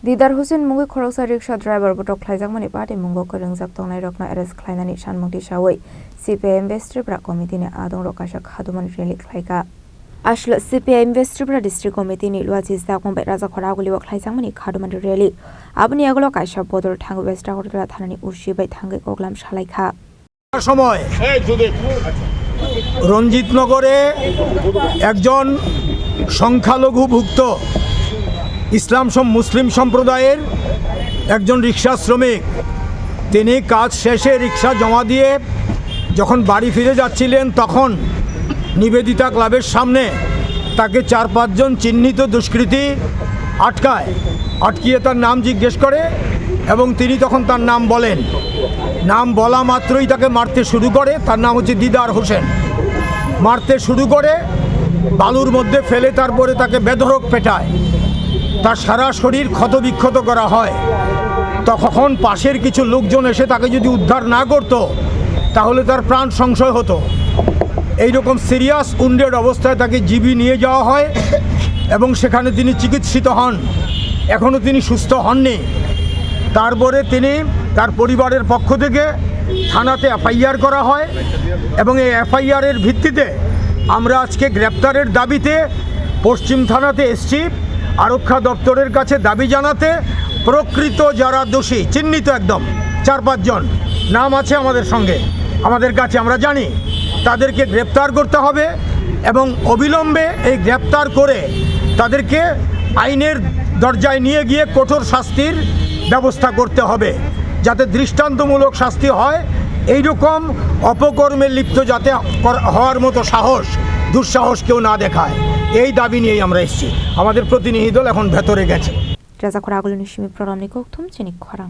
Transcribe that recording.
दिदार हुसैन मुंगै खरौसा rickshaw driver बटक ख्लाइजाकमानि पार्टी मुंगो कोरोंजाक तंनाय रखना एरेस्ट ख्लाइनानि सानमुंथि सावै CPIM वेस्ट्रिब्रा कमिटिनि आदं रकाशा खादुमान रेलि ख्लाइका आश्ल CPIM वेस्ट्रिब्रा डिस्ट्रिक्ट कमिटिनि लुआजिस दागंबाय राजा खरागुलिव ख्लाइजाकमानि खादुमान रेलि आबनि आगोलाव कायसा बदर थांगो वेस्ट आगरतला थानानि उर्सिबाय थांगै कगलाम सालायखा সময় রঞ্জিতনগরে একজন সংখ্যালঘুভুক্ত মুসলিম সম্প্রদায়ের একজন রিক্সা শ্রমিক তিনি কাজ শেষে রিক্সা জমা দিয়ে যখন বাড়ি ফিরে যাচ্ছিলেন তখন নিবেদিতা ক্লাবের সামনে তাকে 4-5 জন চিহ্নিত দুষ্কৃতী আটকিয়ে তার নাম জিজ্ঞেস করে এবং তিনি তখন তার নাম বলেন। নাম বলা মাত্রই তাকে মারতে শুরু করে। তার নাম হচ্ছে দিদার হোসেন। মারতে শুরু করে বালুর মধ্যে ফেলে তারপরে তাকে বেধড়ক পেটায়। তার সারা শরীর ক্ষতবিক্ষত করা হয়। তখন পাশের কিছু লোকজন এসে তাকে যদি উদ্ধার না করত তাহলে তার প্রাণ সংশয় হতো। এইরকম সিরিয়াস উন্ডেড অবস্থায় তাকে জিবি নিয়ে যাওয়া হয় এবং সেখানে তিনি চিকিৎসিত হন। এখনও তিনি সুস্থ হননি। তারপরে তিনি তার পরিবারের পক্ষ থেকে থানাতে FIR করা হয় এবং এই FIR-এর ভিত্তিতে আমরা আজকে গ্রেপ্তারের দাবিতে পশ্চিম থানাতে এসেছি। আরক্ষা দপ্তরের কাছে দাবি জানাতে প্রকৃত যারা দোষী চিহ্নিত একদম 4-5 জন নাম আছে আমাদের সঙ্গে, আমাদের কাছে, আমরা জানি তাদেরকে গ্রেপ্তার করতে হবে এবং অবিলম্বে এই গ্রেপ্তার করে তাদেরকে আইনের দরজায় নিয়ে গিয়ে কঠোর শাস্তির ব্যবস্থা করতে হবে, যাতে দৃষ্টান্তমূলক শাস্তি হয়। এই রকম অপকর্মে লিপ্ত যাতে হওয়ার মতো দুঃসাহস কেউ না দেখায়, এই দাবি নিয়েই আমরা এসেছি। আমাদের প্রতিনিধি দল এখন ভেতরে গেছে। রাজা খরাগুলিনি সিমি প্ররামনি কৌথুম চিনি খরাং।